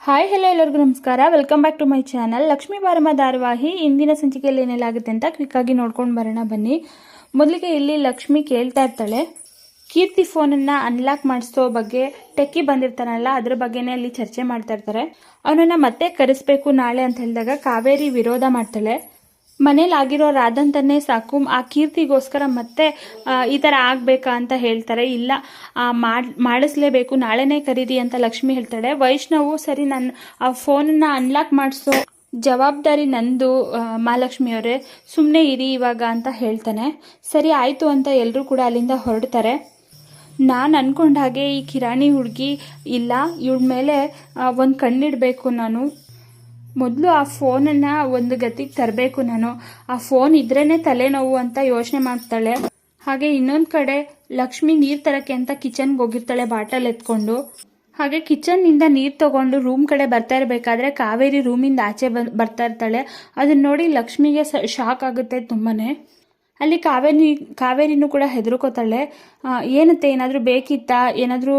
Hi hello ಎಲ್ಲರಿಗೂ ನಮಸ್ಕಾರ. Welcome back to my channel. Lakshmi Baramma ಧಾರಾವಾಹಿ ಇಂದಿನ ಸಂಚಿಕೆಯಲ್ಲಿ ಏನೆಲ್ಲಾಗುತ್ತೆ ಅಂತ ಕ್ವಿಕ್ಕಾಗಿ ನೋಡ್ಕೊಂಡು ಬರೋಣ ಬನ್ನಿ. ಮೊದಲಿಗೆ ಇಲ್ಲಿ ಲಕ್ಷ್ಮಿ ಕೇಳ್ತಾ ಇರ್ತಾಳೆ, ಕೀರ್ತಿ ಫೋನನ್ನು ಅನ್ಲಾಕ್ ಮಾಡಿಸೋ ಬಗ್ಗೆ ಟೆಕ್ಕಿ ಬಂದಿರ್ತಾನಲ್ಲ ಅದ್ರ ಬಗ್ಗೆನೇ ಅಲ್ಲಿ ಚರ್ಚೆ ಮಾಡ್ತಾ ಇರ್ತಾರೆ. ಅವನನ್ನು ಮತ್ತೆ ಕರೆಸ್ಬೇಕು ನಾಳೆ ಅಂತ ಹೇಳಿದಾಗ ಕಾವೇರಿ ವಿರೋಧ ಮಾಡ್ತಾಳೆ. ಮನೇಲಿ ಆಗಿರೋ ರಾಧಂತನೇ ಸಾಕು, ಆ ಕೀರ್ತಿಗೋಸ್ಕರ ಮತ್ತೆ ಈ ಥರ ಆಗಬೇಕಾ ಅಂತ ಹೇಳ್ತಾರೆ. ಇಲ್ಲ ಮಾಡಿಸ್ಲೇಬೇಕು, ನಾಳೆನೇ ಕರೀರಿ ಅಂತ ಲಕ್ಷ್ಮಿ ಹೇಳ್ತಾಳೆ. ವೈಷ್ಣವು ಸರಿ ನಾನು ಆ ಫೋನನ್ನು ಅನ್ಲಾಕ್ ಮಾಡಿಸೋ ಜವಾಬ್ದಾರಿ ನಂದು ಮಹಾಲಕ್ಷ್ಮಿಯವರೇ, ಸುಮ್ಮನೆ ಇರಿ ಇವಾಗ ಅಂತ ಹೇಳ್ತಾನೆ. ಸರಿ ಆಯಿತು ಅಂತ ಎಲ್ಲರೂ ಕೂಡ ಅಲ್ಲಿಂದ ಹೊರಡ್ತಾರೆ. ನಾನು ಅಂದ್ಕೊಂಡ ಹಾಗೆ ಈ ಕಿರಾಣಿ ಹುಡುಗಿ ಇಲ್ಲ, ಇವಳ ಮೇಲೆ ಒಂದು ಕಣ್ಣಿಡಬೇಕು. ನಾನು ಮೊದಲು ಆ ಫೋನನ್ನು ಒಂದು ಗತಿಗೆ ತರಬೇಕು. ನಾನು ಆ ಫೋನ್ ಇದ್ರೇ ತಲೆನೋವು ಅಂತ ಯೋಚನೆ ಮಾಡ್ತಾಳೆ. ಹಾಗೆ ಇನ್ನೊಂದು ಕಡೆ ಲಕ್ಷ್ಮಿ ನೀರು ತರಕ್ಕೆ ಅಂತ ಕಿಚನ್ಗೆ ಹೋಗಿರ್ತಾಳೆ ಬಾಟಲ್ ಎತ್ಕೊಂಡು. ಹಾಗೆ ಕಿಚನ್ನಿಂದ ನೀರು ತಗೊಂಡು ರೂಮ್ ಕಡೆ ಬರ್ತಾ ಇರಬೇಕಾದ್ರೆ ಕಾವೇರಿ ರೂಮಿಂದ ಆಚೆ ಬರ್ತಾ ಇರ್ತಾಳೆ. ಅದನ್ನ ನೋಡಿ ಲಕ್ಷ್ಮಿಗೆ ಶಾಕ್ ಆಗುತ್ತೆ ತುಂಬಾ. ಅಲ್ಲಿ ಕಾವೇರಿನೂ ಕೂಡ ಹೆದರ್ಕೋತಾಳೆ. ಏನತ್ತೆ, ಏನಾದರೂ ಬೇಕಿತ್ತಾ, ಏನಾದರೂ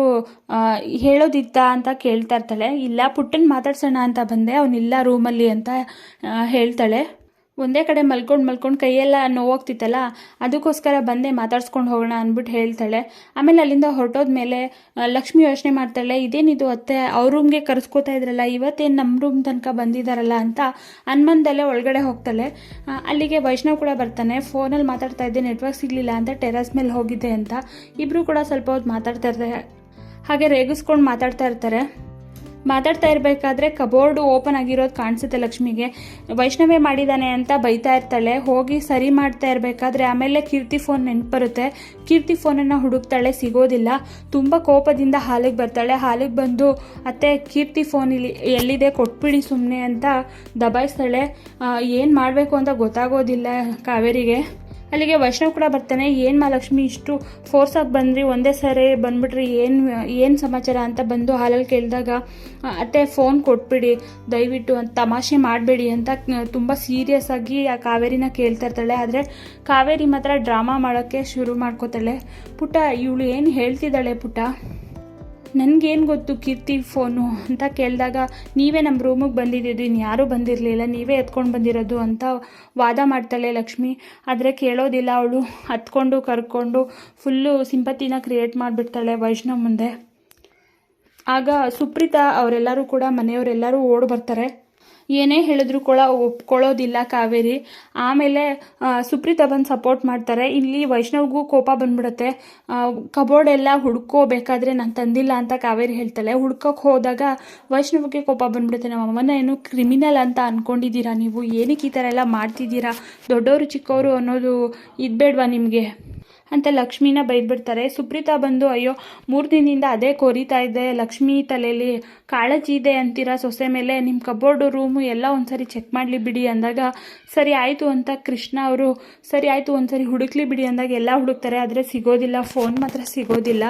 ಹೇಳೋದಿತ್ತಾ ಅಂತ ಕೇಳ್ತಾ ಇರ್ತಾಳೆ. ಇಲ್ಲ, ಪುಟ್ಟನ್ ಮಾತಾಡ್ಸೋಣ ಅಂತ ಬಂದೆ, ಅವನಿಲ್ಲ ರೂಮಲ್ಲಿ ಅಂತ ಹೇಳ್ತಾಳೆ. ಒಂದೇ ಕಡೆ ಮಲ್ಕೊಂಡು ಕೈಯೆಲ್ಲ ನೋವಾಗ್ತಿತ್ತಲ್ಲ, ಅದಕ್ಕೋಸ್ಕರ ಬಂದೆ ಮಾತಾಡ್ಸ್ಕೊಂಡು ಹೋಗೋಣ ಅಂದ್ಬಿಟ್ಟು ಹೇಳ್ತಾಳೆ. ಆಮೇಲೆ ಅಲ್ಲಿಂದ ಹೊರಟೋದ್ಮೇಲೆ ಲಕ್ಷ್ಮಿ ಯೋಚನೆ ಮಾಡ್ತಾಳೆ, ಇದೇನಿದು ಅತ್ತೆ ಅವ್ರ ರೂಮ್ಗೆ ಕರೆಸ್ಕೋತಾ ಇದ್ರಲ್ಲ, ಇವತ್ತೇನು ನಮ್ಮ ರೂಮ್ ತನಕ ಬಂದಿದ್ದಾರಲ್ಲ ಅಂತ ಅನ್ಮಂದಲ್ಲೇ ಒಳಗಡೆ ಹೋಗ್ತಾಳೆ. ಅಲ್ಲಿಗೆ ವೈಷ್ಣವ್ ಕೂಡ ಬರ್ತಾನೆ. ಫೋನಲ್ಲಿ ಮಾತಾಡ್ತಾ ಇದ್ದೆ, ನೆಟ್ವರ್ಕ್ ಸಿಗಲಿಲ್ಲ ಅಂತ ಟೆರಸ್ ಮೇಲೆ ಹೋಗಿದ್ದೆ ಅಂತ. ಇಬ್ಬರು ಕೂಡ ಸ್ವಲ್ಪ ಹೊತ್ತು ಮಾತಾಡ್ತಾ ಇರ್ತಾರೆ. ಹಾಗೆ ರೇಗಿಸ್ಕೊಂಡು ಮಾತಾಡ್ತಾ ಇರಬೇಕಾದ್ರೆ ಕಬೋರ್ಡು ಓಪನ್ ಆಗಿರೋದು ಕಾಣಿಸುತ್ತೆ ಲಕ್ಷ್ಮಿಗೆ. ವೈಷ್ಣವೇ ಮಾಡಿದ್ದಾನೆ ಅಂತ ಬೈತಾ ಇರ್ತಾಳೆ. ಹೋಗಿ ಸರಿ ಮಾಡ್ತಾ ಇರಬೇಕಾದ್ರೆ ಆಮೇಲೆ ಕೀರ್ತಿ ಫೋನ್ ನೆನಪು ಬರುತ್ತೆ. ಕೀರ್ತಿ ಫೋನನ್ನು ಹುಡುಕ್ತಾಳೆ, ಸಿಗೋದಿಲ್ಲ. ತುಂಬ ಕೋಪದಿಂದ ಹಾಲಿಗೆ ಬರ್ತಾಳೆ. ಹಾಲಿಗೆ ಬಂದು ಅತ್ತೆ ಕೀರ್ತಿ ಫೋನ್ ಎಲ್ಲಿದೆ ಕೊಟ್ಬಿಡಿ ಸುಮ್ಮನೆ ಅಂತ ದಬಾಯಿಸ್ತಾಳೆ. ಏನು ಮಾಡಬೇಕು ಅಂತ ಗೊತ್ತಾಗೋದಿಲ್ಲ ಕಾವೇರಿಗೆ. ಅಲ್ಲಿಗೆ ವೈಷ್ಣವ್ ಕೂಡ ಬರ್ತಾನೆ. ಏನು ಮಹಾಲಕ್ಷ್ಮಿ ಇಷ್ಟು ಫೋರ್ಸಾಗಿ ಬಂದ್ರಿ, ಒಂದೇ ಸರಿ ಬಂದ್ಬಿಟ್ರಿ, ಏನು ಸಮಾಚಾರ ಅಂತ ಬಂದು ಹಾಲಲ್ಲಿ ಕೇಳಿದಾಗ ಅತ್ತೆ ಫೋನ್ ಕೊಟ್ಬಿಡಿ ದಯವಿಟ್ಟು ಅಂತ, ತಮಾಷೆ ಮಾಡಬೇಡಿ ಅಂತ ತುಂಬ ಸೀರಿಯಸ್ ಆಗಿ ಆ ಕಾವೇರಿನ ಕೇಳ್ತಾ ಇರ್ತಾಳೆ. ಆದರೆ ಕಾವೇರಿ ಮಾತ್ರ ಡ್ರಾಮಾ ಮಾಡೋಕ್ಕೆ ಶುರು ಮಾಡ್ಕೋತಾಳೆ. ಪುಟ್ಟ ಇವಳು ಏನು ಹೇಳ್ತಿದ್ದಾಳೆ ಪುಟ್ಟ, ನನಗೇನು ಗೊತ್ತು ಕೀರ್ತಿ ಫೋನು ಅಂತ ಕೇಳಿದಾಗ ನೀವೇ ನಮ್ಮ ರೂಮಿಗೆ ಬಂದಿದ್ದು, ಇನ್ಯಾರೂ ಬಂದಿರಲಿಲ್ಲ, ನೀವೇ ಎತ್ಕೊಂಡು ಬಂದಿರೋದು ಅಂತ ವಾದ ಮಾಡ್ತಾಳೆ ಲಕ್ಷ್ಮಿ. ಆದರೆ ಕೇಳೋದಿಲ್ಲ ಅವಳು. ಹತ್ಕೊಂಡು ಕರ್ಕೊಂಡು ಫುಲ್ಲು ಸಿಂಪತಿನ ಕ್ರಿಯೇಟ್ ಮಾಡಿಬಿಡ್ತಾಳೆ ವೈಷ್ಣವ್ ಮುಂದೆ. ಆಗ ಸುಪ್ರೀತಾ ಅವರೆಲ್ಲರೂ ಕೂಡ ಮನೆಯವರೆಲ್ಲರೂ ಓಡಿ ಬರ್ತಾರೆ. ಏನೇ ಹೇಳಿದ್ರು ಕೂಡ ಒಪ್ಕೊಳ್ಳೋದಿಲ್ಲ ಕಾವೇರಿ. ಆಮೇಲೆ ಸುಪ್ರೀತಾ ಬಂದು ಸಪೋರ್ಟ್ ಮಾಡ್ತಾರೆ. ಇಲ್ಲಿ ವೈಷ್ಣವ್ಗೂ ಕೋಪ ಬಂದ್ಬಿಡುತ್ತೆ. ಕಬೋರ್ಡ್ ಎಲ್ಲ ಹುಡ್ಕೋಬೇಕಾದ್ರೆ ನಾನು ತಂದಿಲ್ಲ ಅಂತ ಕಾವೇರಿ ಹೇಳ್ತಾಳೆ. ಹುಡ್ಕೋಕೆ ಹೋದಾಗ ವೈಷ್ಣವ್ಗೆ ಕೋಪ ಬಂದ್ಬಿಡುತ್ತೆ. ನಮ್ಮ ಅಮ್ಮನ ಏನು ಕ್ರಿಮಿನಲ್ ಅಂತ ಅಂದ್ಕೊಂಡಿದ್ದೀರಾ ನೀವು, ಏನಕ್ಕೆ ಈ ಥರ ಎಲ್ಲ ಮಾಡ್ತಿದ್ದೀರಾ, ದೊಡ್ಡವರು ಚಿಕ್ಕವರು ಅನ್ನೋದು ಇದ್ಬೇಡ್ವಾ ನಿಮಗೆ ಅಂತ ಲಕ್ಷ್ಮಿನ ಬೈದ್ಬಿಡ್ತಾರೆ. ಸುಪ್ರೀತಾ ಬಂದು ಅಯ್ಯೋ 3 ದಿನದಿಂದ ಅದೇ ಕೊರಿತಾ ಇದೆ, ಲಕ್ಷ್ಮಿ ತಲೆಯಲ್ಲಿ ಕಾಳಜಿ ಇದೆ ಅಂತೀರಾ ಸೊಸೆ ಮೇಲೆ, ನಿಮ್ಮ ಕಬೋರ್ಡು ರೂಮು ಎಲ್ಲ ಒಂದ್ಸರಿ ಚೆಕ್ ಮಾಡಲಿ ಬಿಡಿ ಅಂದಾಗ ಸರಿ ಆಯಿತು ಅಂತ ಕೃಷ್ಣ ಅವರು ಸರಿ ಆಯಿತು ಒಂದ್ಸರಿ ಹುಡುಕ್ಲಿ ಬಿಡಿ ಅಂದಾಗ ಎಲ್ಲ ಹುಡುಕ್ತಾರೆ. ಆದರೆ ಸಿಗೋದಿಲ್ಲ, ಫೋನ್ ಮಾತ್ರ ಸಿಗೋದಿಲ್ಲ.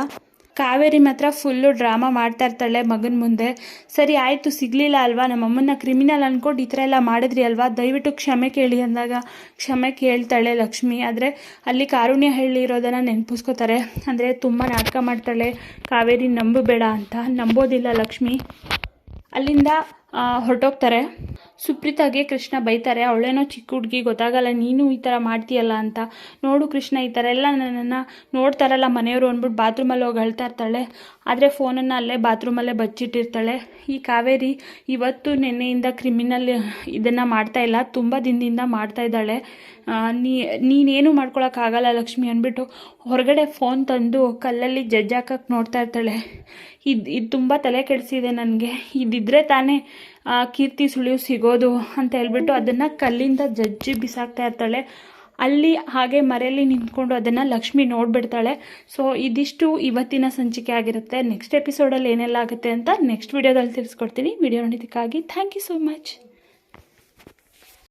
ಕಾವೇರಿ ಮಾತ್ರ ಫುಲ್ಲು ಡ್ರಾಮಾ ಮಾಡ್ತಾ ಇರ್ತಾಳೆ ಮಗನ ಮುಂದೆ. ಸರಿ ಆಯಿತು ಸಿಗಲಿಲ್ಲ ಅಲ್ವಾ, ನಮ್ಮಮ್ಮನ್ನ ಕ್ರಿಮಿನಲ್ ಅಂದ್ಕೊಂಡು ಈ ಥರ ಎಲ್ಲ ಮಾಡಿದ್ರಿ ಅಲ್ವಾ, ದಯವಿಟ್ಟು ಕ್ಷಮೆ ಕೇಳಿ ಅಂದಾಗ ಕ್ಷಮೆ ಕೇಳ್ತಾಳೆ ಲಕ್ಷ್ಮಿ. ಆದರೆ ಅಲ್ಲಿ ಕಾರುಣ್ಯ ಹೇಳಿರೋದನ್ನು ನೆನಪಿಸ್ಕೋತಾರೆ. ಅಂದರೆ ತುಂಬ ನಾಟಕ ಮಾಡ್ತಾಳೆ ಕಾವೇರಿ, ನಂಬಬೇಡ ಅಂತ. ನಂಬೋದಿಲ್ಲ ಲಕ್ಷ್ಮಿ. ಅಲ್ಲಿಂದ ಹೊರಟೋಗ್ತಾರೆ. ಸುಪ್ರೀತಾಗೆ ಕೃಷ್ಣ ಬೈತಾರೆ, ಅವಳೇನೋ ಚಿಕ್ಕ ಹುಡುಗಿ, ಗೊತ್ತಾಗಲ್ಲ, ನೀನು ಈ ಥರ ಮಾಡ್ತೀಯಲ್ಲ ಅಂತ. ನೋಡು ಕೃಷ್ಣ, ಈ ಥರ ಎಲ್ಲ ನನ್ನನ್ನು ನೋಡ್ತಾರಲ್ಲ ಮನೆಯವರು ಅಂದ್ಬಿಟ್ಟು ಬಾತ್ರೂಮಲ್ಲಿ ಹೋಗಿ ಅಳ್ತಾ ಇರ್ತಾಳೆ. ಆದರೆ ಫೋನನ್ನು ಅಲ್ಲೇ ಬಾತ್ರೂಮಲ್ಲೇ ಬಚ್ಚಿಟ್ಟಿರ್ತಾಳೆ. ಈ ಕಾವೇರಿ ಇವತ್ತು ನಿನ್ನೆಯಿಂದ ಕ್ರಿಮಿನಲ್ ಇದನ್ನು ಮಾಡ್ತಾ ಇಲ್ಲ, ತುಂಬ ದಿನದಿಂದ ಮಾಡ್ತಾ ಇದ್ದಾಳೆ. ನೀನೇನು ಮಾಡ್ಕೊಳಕ್ಕಾಗಲ್ಲ ಲಕ್ಷ್ಮಿ ಅಂದ್ಬಿಟ್ಟು ಹೊರಗಡೆ ಫೋನ್ ತಂದು ಕಲ್ಲಲ್ಲಿ ಜಜ್ಜಾಕಕ್ಕೆ ನೋಡ್ತಾ ಇರ್ತಾಳೆ. ಇದು ತುಂಬ ತಲೆ ಕೆಡಿಸಿದೆ ನನಗೆ, ಇದಿದ್ರೆ ತಾನೇ ಕೀರ್ತಿ ಸುಳಿವು ಸಿಗೋದು ಅಂತ ಹೇಳ್ಬಿಟ್ಟು ಅದನ್ನು ಕಲ್ಲಿಂದ ಜಜ್ಜಿ ಬಿಸಾಕ್ತಾ ಇರ್ತಾಳೆ. ಅಲ್ಲಿ ಹಾಗೆ ಮರೆಯಲ್ಲಿ ನಿಂತ್ಕೊಂಡು ಅದನ್ನು ಲಕ್ಷ್ಮಿ ನೋಡಿಬಿಡ್ತಾಳೆ. ಸೊ ಇದಿಷ್ಟು ಇವತ್ತಿನ ಸಂಚಿಕೆ ಆಗಿರುತ್ತೆ. ನೆಕ್ಸ್ಟ್ ಎಪಿಸೋಡಲ್ಲಿ ಏನೆಲ್ಲ ಆಗುತ್ತೆ ಅಂತ ನೆಕ್ಸ್ಟ್ ವಿಡಿಯೋದಲ್ಲಿ ತಿಳಿಸ್ಕೊಡ್ತೀನಿ. ವಿಡಿಯೋ ನೋಡಿದ್ದಕ್ಕಾಗಿ ಥ್ಯಾಂಕ್ ಯು ಸೋ ಮಚ್.